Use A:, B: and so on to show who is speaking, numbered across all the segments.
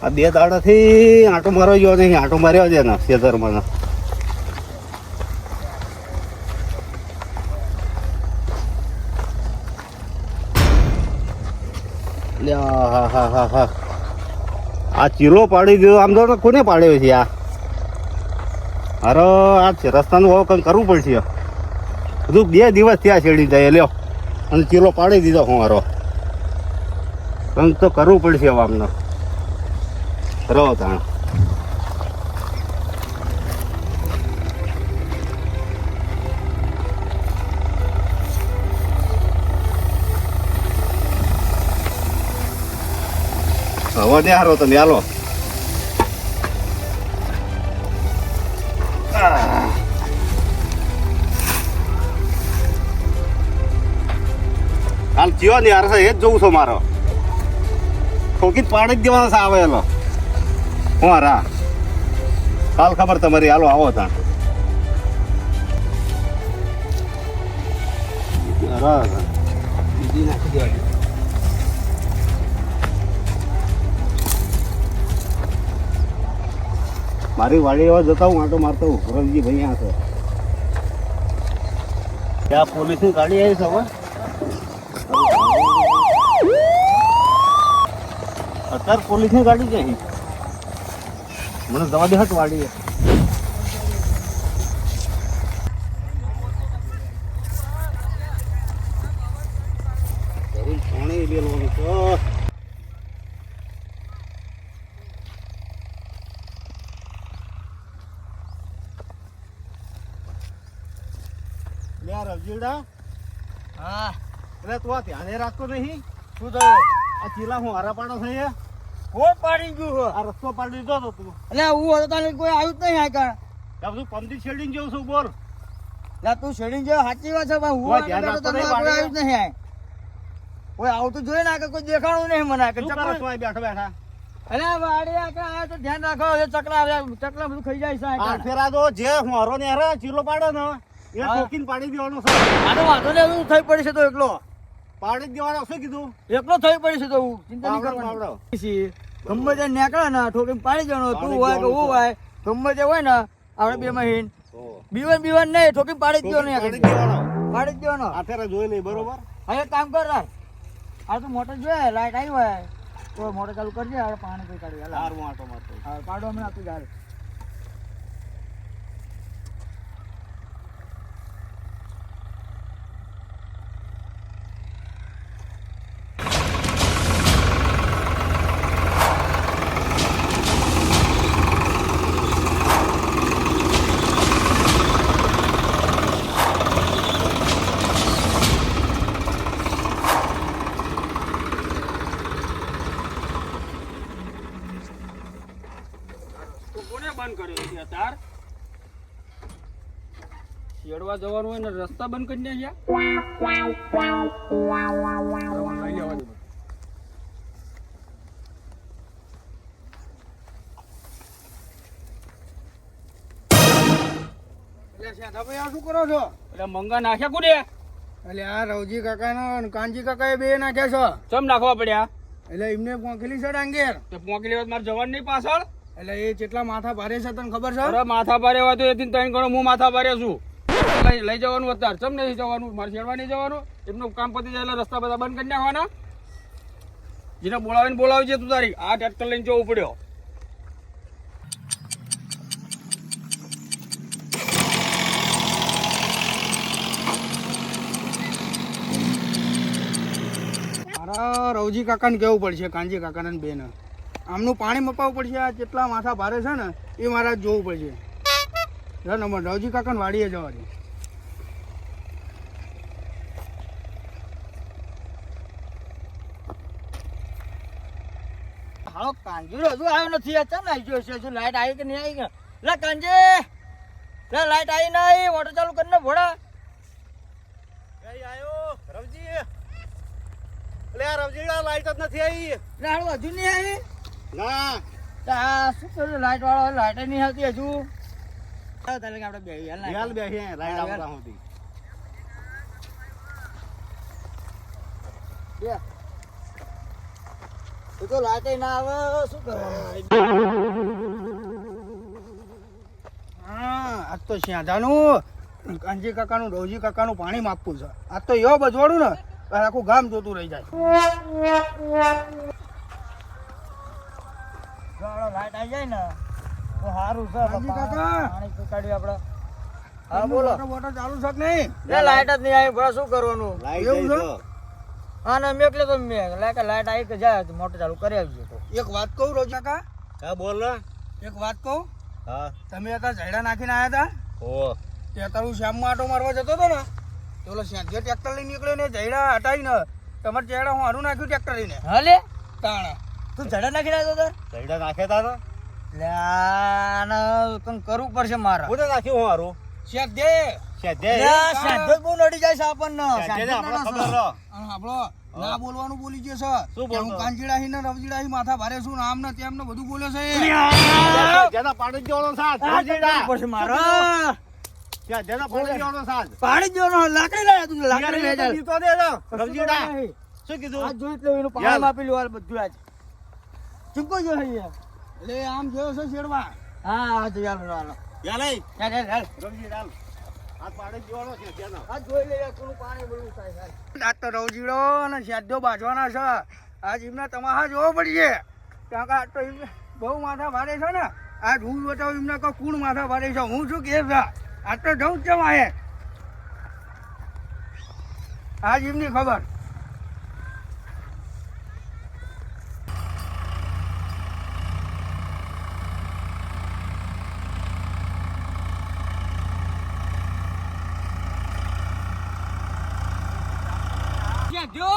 A: આ 2 દાડાથી આંટો મારવા ગયો નહીં, આંટો માર્યો છે ને ખેતરમાં. હા હા હા હા, આ ચીલો પાડી દીધો. આમ તો કોને પાડ્યો છે આ? અરે આ રસ્તાનું હવે કંઈ કરવું પડશે. બધું 2 દિવસ થયા છેડી જાય લ્યો, અને ચીલો પાડી દીધો. હું હારો કંઈક તો કરવું પડશે હવે આમને. રહો તાણ. હવે ને હારો તમે હાલો. હાલ ચિયો ને યાર, એ જ જોઉં છું. મારો ઠોકી પાડી જ દેવાનો છે આવેલો. હું હારા કાલ ખબર તમારી. હાલો આવો તાણ. બીજી નાખી દેવાની. મારી વાડી એવા જતા હું આંટો મારતો હું. રવજી ભાઈ આ છે. ત્યાં પોલીસની ગાડી આવી છે હવે. અત્યારે પોલીસની ગાડી ક્યાં? મને જવા દે હટ વાડી. પાણી બેલવાનું છે. રવજીડા,
B: હા
A: એટલે તું આ ધ્યાને રાખતો નહીં?
B: શું થયું?
A: આ ચીલા હું હારા પાડો થઈ?
B: કોઈ પાડી ગયું?
A: આ રસ્તો પાડી દીધો તો તું.
B: એટલે હું હતો તને કોઈ આવ્યું જ નહીં. આ
A: ત્યાં બધું પંદી શેડિંગ જેવું છું. બોલ.
B: એટલે તું શેડિંગ જેવો સાચી વાત છે, પણ હું
A: કોઈ ધ્યાન રાખતો
B: તને
A: નહીં
B: કોઈ
A: વાડીએ?
B: આવ્યું જ નહીં. કોઈ આવતું જોઈ ને કોઈ દેખાણું નહીં મને.
A: શું કરો છો અહીં બેઠા બેઠા?
B: અરે વાડી આ તો ધ્યાન રાખો. ચકલા બધું ખાઈ જાય છે.
A: આ ફેરા તો જે હું હારો ને હારે ચીલો પાડે ને એ ઠોકીને પાડી દેવાનો છે.
B: આનો વાંધો ને એવું થઈ પડી છે તો એકલો
A: પાડી જ દેવાનો. શું કીધું?
B: એકલો થઈ પડી છે તો હું ચિંતા નહીં
A: પાવડો,
B: કરવાની. ગમે તે નીકળે ને ઠોકીને પાડી જવાનો. તું હોય કે હું હોય, ગમે તે હોય ને આપણે બે મહીન બીવન નહીં, ઠોકીને પાડી જ દેવાનો.
A: પાડી જ દેવાનો.
B: પાડી જ દેવાનો.
A: આ ફેરા જોઈ લઈ. બરોબર.
B: હવે એક કામ કર યાર, આ તું મોટર જોઈએ, લાઈટ આવી હોય તો મોટર ચાલુ કરજે. હવે પાણી કોઈ કાઢી હાલ.
A: હાર હું આંટો મારતો.
B: હા કાઢો હમણાં આપી જાય.
C: બંધ કર્યો છે તાર શેડવા જવાનું હોય ને રસ્તા બંધ કરી નાખ્યા.
B: શું કરો છો?
C: એટલે મંગા નાખ્યા કુડે?
B: એટલે આ રવજી કાકા કાનજી કાકા બે નાખ્યા છો.
C: ચમ નાખવા પડ્યા?
B: એટલે એમને પોંખેલી છે ડાંગેર.
C: તે પોંકી લેવા મારે જવાનું નહીં પાછળ?
B: એટલે એ કેટલા માથા ભારે છે તને ખબર છે?
C: અરે માથા ભારે હોય તો એથી 3 ગણો હું માથા ભારે છું. લઈ જવાનું અત્યારે. ચમ નહીં જવાનું? મારે શેડવા નહીં જવાનું? એમનું કામ પતી જાય એટલે રસ્તા બધા બંધ કરી નાખવાના. જેને બોલાવીને બોલાવી છે તું તારી. આ ટ્રેક્ટર લઈને જવું પડ્યો.
B: મારા રવજી કાકાને કેવું પડશે, કાનજી કાકાને બેન આમનું પાણી મપાવવું પડશે. આ કેટલા માથા ભારે છે ને એ મારા જોવું પડશે. રવજી કાકાને વાડીએ જવા દે. હાલો કાંજી હજુ આવ્યો નથી. ચાલ આવી ગયો છે. હજુ લાઈટ આવી કે નહીં આવી? લે કાંજી, લે લાઈટ આવી નહીં. મોટર ચાલુ કરીને ભોળા.
A: આવ્યો રવજી. એટલે આ રવજીડા લાઈટ જ નથી આવી.
B: લે હાલો હજુ નહીં આવી?
A: ના
B: આ શું કર્યું? લાઈટ વાળો લાઈટ નહીં આવતી હજુ. આપણે બે
A: હાલ બેસી લાઈટ આવતા હતી.
D: એ તો લાટે ના આવે શું કરવાનું?
B: હા આજ તો શ્યાધાનું કાંજી કાકાનું રવજી કાકાનું પાણી માપવું છે. આજ તો એવો બજવાડું ને તો આખું ગામ જોતું રહી જાય.
D: જો આપણે લાઈટ આવી જાય ને તો સારું છે.
B: કાંજી કાકા.
D: પાણી પીકાડ્યું આપણે. હા બોલો.
B: મોટર ચાલુ છે કે નહીં?
D: લાઈટ જ નહીં આવી ભલા શું કરવાનું?
A: લાઈટ
B: એવું
A: જઈ
B: છે?
A: તો.
D: હા ને મેં તો મેં લાઈટ આવી કે જાય તો મોટર ચાલુ કરી આવજો તો.
B: એક વાત કહું રવજી કાકા,
A: હા બોલ ને.
B: એક વાત કહું.
A: હા
B: તમે હતા ઝાડા નાખીને આવ્યા
A: ઓ
B: હતા તે તારું શ્યામમાં આટો મારવા જતો હતો ને તો ઓલો શ્યામ જે ટ્રેક્ટર લઈને નીકળ્યો ને ઝાડા હટાવીને તમારે ચેડા હું હારું નાખ્યું ટ્રેક્ટર લઈને
D: હા લે
B: તાણા
D: તું ઝડા નાખી રહ્યો તો
A: ચૈડા નાખે તા તો
D: કંઈક કરવું પડશે મારે.
A: કોને નાખ્યું હું હારું
B: શ્યામ દે
A: શેધે
D: સાંજે જ બહુ નડી જાય છે આપણને.
A: શેધે
D: સાંજે
A: આપણે
D: ના
A: ખબર
D: નડે.
A: લો.
B: આપણો ના બોલવાનું બોલી ગયો છે
A: શું
B: કે હું
A: બોલતો?
B: કાંજીડાહી ને રવજીડાહી માથા ભારે છું ને આમ ને તેમ ને બધું બોલે છે
A: જેના પાણી દેવાનો સાથ
D: આ કરવું પડશે મારે.
A: જેના પાણી દેવાનો સાથ
D: પાડી જ દેવાનો. લાકડી લાયા તું લાકડી લઈ જા.
A: દીતો દે તો રવજીડા શું કીધું
D: આજ જોઈ જ લો એનું પાણી માપી લો હાલ બધું આજ. ચૂકો જો અહીંયા.
B: એટલે આમ જોયો છે શેરવા
D: હા હા તો ચાલો ચાલો.
A: યા લઈ
D: ચાલ ચાલ ચાલ.
A: રવજીડા આ પાણી દેવાનો છે જેનો
D: આ જોઈ લે યાર કોનું પાણી બધું થાય થાય.
B: આજ તો રવજીડો અને શ્યાદો બાજવાના છે આજ એમને તમારા જોવો પડશે કારણ કે આજ તો એમને બહુ માથા ભારે છે ને આજ હું બતાવું એમને કહું કોણ માથા ભારે છે હું શું કે છે આજ તો જવું જ છે માહે આજ એમની ખબર
D: ક્યાં જો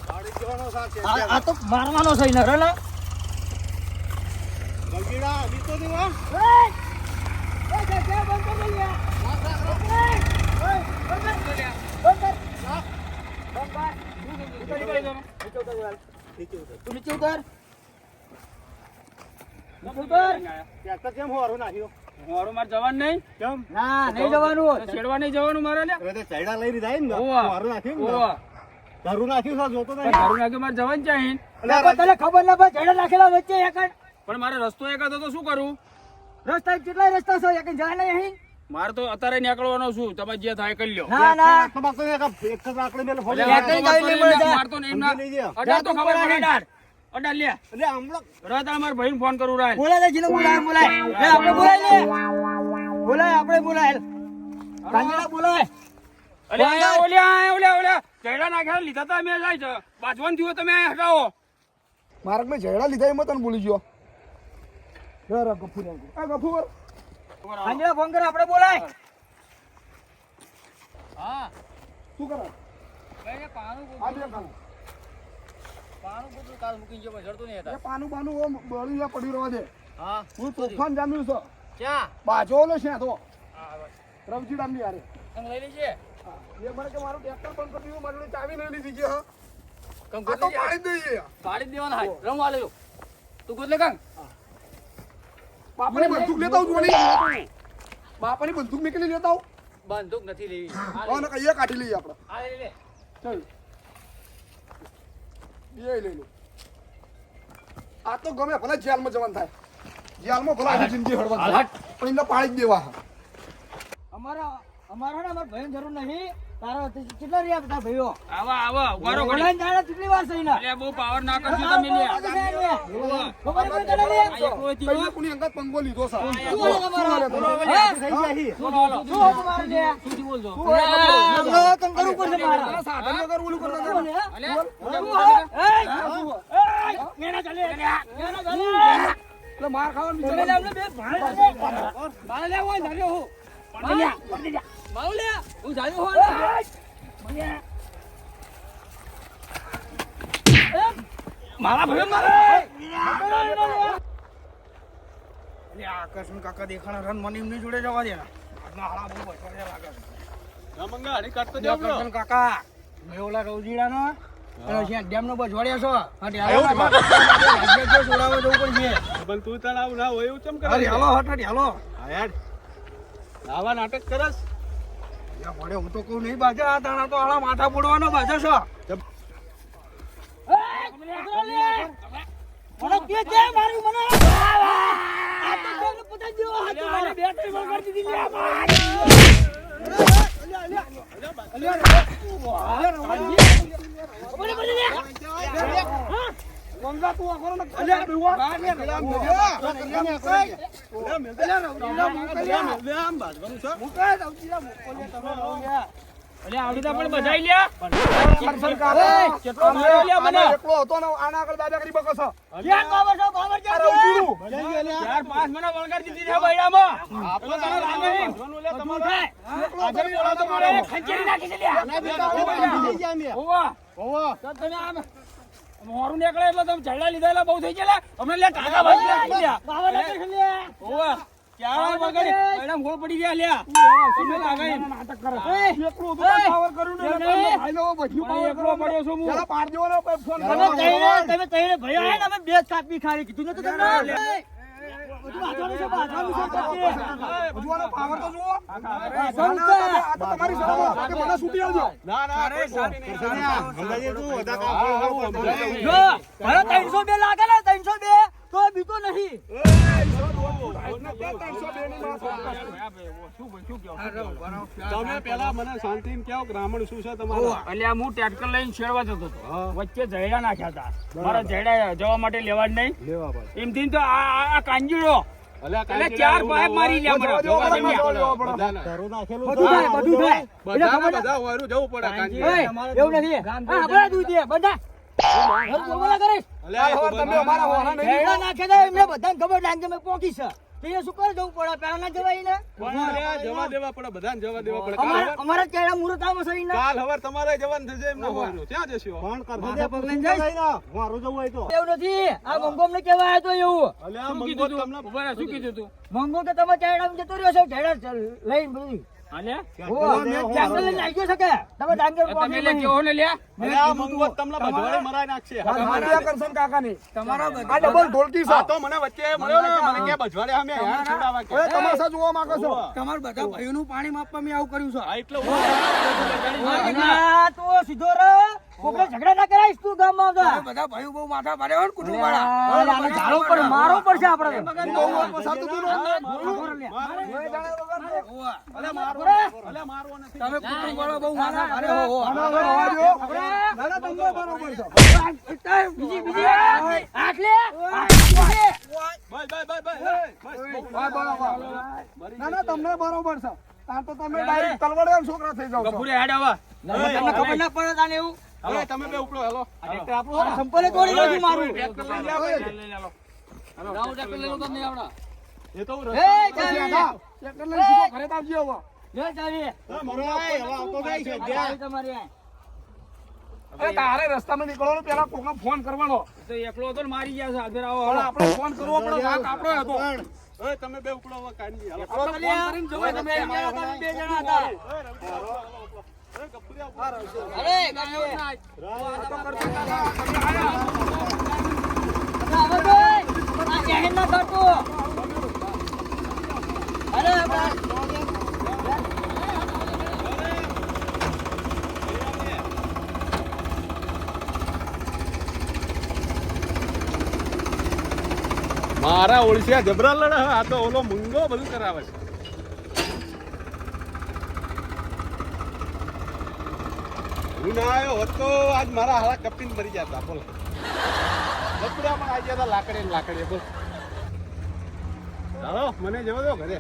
A: પાણી દેવાનો સાથ છે
D: આ તો મારવાનો છે ને રે
A: રવજીડા દીતો દેવા
D: તું નીચે ઉતાર. નીચે ઉતાર.
A: ટ્રેક્ટર કેમ હોરું નાખ્યું
C: મારું મારે જવાનું નહીં.
A: કેમ
D: ના નહીં જવાનું.
C: છેડવા નહીં જવાનું મારે લે.
A: હવે તો ચૈડા લઈ લીધા એમ ને
C: ઓવા.
A: હોરું નાખ્યું ને
C: ઓવા.
A: ધરું નાખ્યું છે જોતો
C: પણ
A: નહીં
C: ઘરું નાખ્યું મારે જવાનું છે અહીં.
D: એટલે તને ખબર ના પડે ઝાડા નાખેલા વચ્ચે એકડ
C: પણ મારે રસ્તો એક હતો તો શું કરું?
D: રસ્તા કેટલા રસ્તા છે એક જાય નહીં અહીં.
C: મારે તો અત્યારે નીકળવાનો છું. તમે જે થાય કરી લ્યો.
D: ના ના
A: તો બાકી એક જ આકડી મેલે ફોડી
C: એટલે
D: ક્યાંક
C: મારતો
D: નહીં
C: નહીં,
D: મળે.
C: મારતો નહીં એમના.
A: સમજી લેજે.
C: અડાડ તો ખબર પડે, અડાડ. અડાડ લે.
A: એટલે હમણાં
C: રાત મારા ભાઈને ફોન કરું રાત.
D: બોલાય લે જીને બોલાય બોલાય લે આપણે બોલાય લે બોલાય આપણે બોલાય કાંજરા બોલાય.
C: અરે આયા ઓલ્યા. ચૈડા નાખ્યા લીધા તા મેં જાય છે. બાજવાનું થયું તમે અહીંયા હટાવો.
B: માર્ગ મેં ઝેડા લીધા એમાં તને ભૂલી ગયો ગફુર
D: કાંજરા ફોન કર આપણે બોલાય.
C: હા.
B: શું કરે
C: કઈ પાનું
B: આ બે કામ
D: પાણું કુતું કાલ મૂકીને જો જડતું નહીં
B: એ પાનું બાનું ઓમ બળી જા પડી રહેવા દે
D: હા
B: હું તોફાન જામ્યું છે
D: ક્યાં
B: બાજો ઓલો છે તો રવજીડામ ની યારે
D: તમે લઈ લેજે
B: એ મને કે મારું ટ્રેક્ટર બંધ કરી દીધું મારી ચાવી લઈ લીધી છે હા
D: કમ
B: આ તો પાડી જ દઈએ
C: પાડી જ દેવાના હાય. રમવા લેજો. તું ગોતલે કાંગ?
B: બાપાની બંદૂક લેતા આવું જોડી બાપાની બંદૂક નીકળી લેતા આવું
D: બંદૂક નથી લેવી.
B: અને કહીએ કાઢી લઈએ આપણે
D: આ લઈ લે.
B: ચાલ એ લઈ લો આ તો ગમે ભલે જેલમાં જવાનું થાય જેલમાં ભલે આખી જિંદગી હળવા થાય પણ એમને પાડી જ દેવા
D: અમારા ને અમાર ભાઈની જરૂર નહીં. તારા કેટલા રહ્યા બધા ભાઈઓ?
C: આવા ઉભારો કરી.
D: બોલાઈને જાણે કેટલી વાર છે એના?
C: એટલે બહુ પાવર ના કરજો તમે લે.
D: ખબર નહીં તને લે?
C: આ એકલો હતી હો.
B: કઈને કોની અંગત પંગો લીધો છે
D: શું હાલે તમારો? હે?
A: થઈ ગયા હી.
D: શું હતું મારે લે?
C: શું બોલજો?
D: આમને કંઈ કરવું પડશે મારે.
B: સાધન વગર ઓલું કરતા
D: શું લે?
C: અલે,
D: શું હે? એય! મેના ચાલે. મેના ચાલે.
B: એટલે માર ખાવાનું
D: તમે લે, અમને બે ભાઈ ચાલે.
C: બાળા લે હોય ધાર્યો હું.
D: મારું લે. હું જાયો હો ને.
C: મારા ભાઈ મારે.
B: એટલે આ આકર્ષણ કાકા દેખાણા રન મને એમની જોડે જવા દે આજના હાળા બહુ બચવા લાગે છે આકર્ષણ કાકા મેં ઓલા રવજીડાનો અને જ્યાં ડેમનો બજવાડ્યા છો હા હાલો છોડાવવા જવું પડશે
C: પણ તું તણાવ ના હોય એવું ચમ
B: અરે હાલો હટ હાલો
A: હા યાર
C: આવા નાટક કરસ.
B: પડે હું તો કહું નહીં બાજા આ દાણા તો આલા માથા પડવાનો બાજા છો
D: મને કે છે મારી મને આ તો કોઈને પતા દેવો હાથ મને બે ત્રણ વાર કરી દીધી લે
B: ગંગા તું આખો ને અલ્યા બેવા
C: અલ્યા આવડી તો પણ બધાઈ લ્યા
B: કેટલો માર્યો લ્યા મને એકલો હતો ને આના આગળ દાદા કરી બકો છો
D: ક્યાં પાવર છે પાવર છે
C: ચાર પાંચ મને વળગાડ દીધી છે બૈડામાં આપણે તને લાગે નહીં લે તમારે આગળ બોલા તો મારે ખંચેરી નાખી છે લ્યા ઓવા
B: ઓવા
C: તો તમે આમ મોરું નીકળે એટલે તમે ઝાડા લીધા બહુ થઈ ગયા અમને લે ટાકા ભાજી નાખી લ્યા
D: પાવર છે લે
C: ઓવા ક્યાં વગાડી બૈડા ગોળ પડી ગયા લ્યા તમે લાગે નાટક કરો
B: એકલો તો પાવર કર્યું ને ભાઈ લો બધું પાવર
C: એકલો પડ્યો છું હું
B: પેલા પાર દેવાનો ફોન
D: તમે તઈને ભયો હે ને અમે બે કાપી ખારી કીધું નતું તમને બધું આથાનું છે બાથાનું છે
B: બધું પાવર તો જુઓ
D: આ
B: આ તો તમારી સલાહ કે મને છૂટી આવજો
C: ના ના અરે સારી નહીં
D: જો ભયો 302 લાગે ને 302 તો બીતો નહીં
B: તમે પેલા મને શાંતિને કહો ગ્રામણ શું છે તમારું
C: અલ્યા હું ટ્રેક્ટર લઈને છેડવા જતો હતો વચ્ચે જયડા નાખ્યા હતા મારા જયડા જવા માટે લેવા જ નહીં
B: લેવા ભાઈ
C: એમથી તો આ કાંજીડો એટલે ચાર પાઇપ મારી લે મને
D: બધું થાય
B: બધા વારું જવું પડે
D: એવું નથી હા આપણે દૂધ દે બધા બોલા કરીશ
B: તમે અમારા વાહન
D: ભેડા નાખે તો એમને બધાને ખબર લાગે મેં પોકી છે તે શું કરે જવું પડે પેલા ના જવાય ને
B: જવા દેવા પડે બધાને જવા દેવા પડે
D: અમારા કેળા મુરત આવો છે ને
B: કાલ હવે તમારે જવાનું થશે એમ ના હોવાનું ક્યાં જશો ફોન કરજો
D: દે પગલાઈને જાય
B: મારું જવું હોય તો
D: એવું નથી આ મંગોમ ને કેવા આવ્યો તો એવું
B: અલ્યા
C: શું કીધું તું ઉભા રહે, શું કીધું તું
D: મંગો કે તમે કેળા જતો રહ્યો છો કેળા લઈને બધી
C: અલ્યા
D: ડાંગર લઈને આવી ગયો છે કે તમે ડાંગર
C: તમે લે કેવો ને લ્યા
B: અલ્યા મંગોત તમને ભજવાડે મરાઈ નાખશે કરશન કાકા ની તમારા આ ડબલ ઢોલકી છે તો મને વચ્ચે મળ્યો ને મને કે ભજવાડે અમે હેરાન છોડાવા કે ઓય તમાસા જોવા માંગો છો
C: તમાર બધા ભાઈઓનું પાણી માપવા મેં આવું કર્યું છે
B: આ એટલે
D: ના તો સીધો રે કોકને ઝઘડા ના કરાઈશ તું ગામમાં આવતા
C: બધા ભાઈઓ બહુ માથા ભારે હોય ને કુટુંબ
D: આને ઝાડો પર મારો પડશે આપણે
B: અલ્યા મારવો નથી
C: તમે કુટુંબ વાળા બહુ માથા ભારે હો
D: બીજી બીજી આટલે
B: ના ના તમને બરોબર છે તાર તો તમે ડાયરેક્ટ તલવાડિયા છોકરા થઈ જાવ છો
C: ગફુરે હેડ આવા
D: તમને ખબર ના પડે તાને એવું
B: હવે તમે બે ઉપડો હેલો આ ટ્રેક્ટર આપણો
D: આ સંપલે તોડી નાખ્યું મારું
B: ટ્રેક્ટર લઈને જાવ એ તો
D: એ ચાવી
B: ટ્રેક્ટર લઈને સીધો ઘરે જ આવજો હવે
D: લે ચાવી ચાવી તમારી આ.
B: અરે તારે રસ્તામાં નીકળવાનું પેલા કોકને ફોન કરવાનો
C: તો એકલો હતો ને મારી ગયા છે હાજર આવો
B: પણ આપણે ફોન કરવો પડે વાંક આપણો હતો ઓય તમે બે ઉપડો હવે કાઢી હાલો
D: ફોન કરીને જવાય તમે એક જણા હતા, બે જણા હતા. અરે ગાડીઓ. હવે તો આ જહેન ના કરતો અરે
B: મારા ઓળખ્યા જબરા લડે આ તો ઓલો મુંગો બધું કરાવે છે હું ના આવ્યો હોત તો આજ મારા હાલા કપીને મરી જતા બોલ લપડા પણ આવી જતા લાકડે ને લાકડે બોલ ચાલો મને જવા દો ઘરે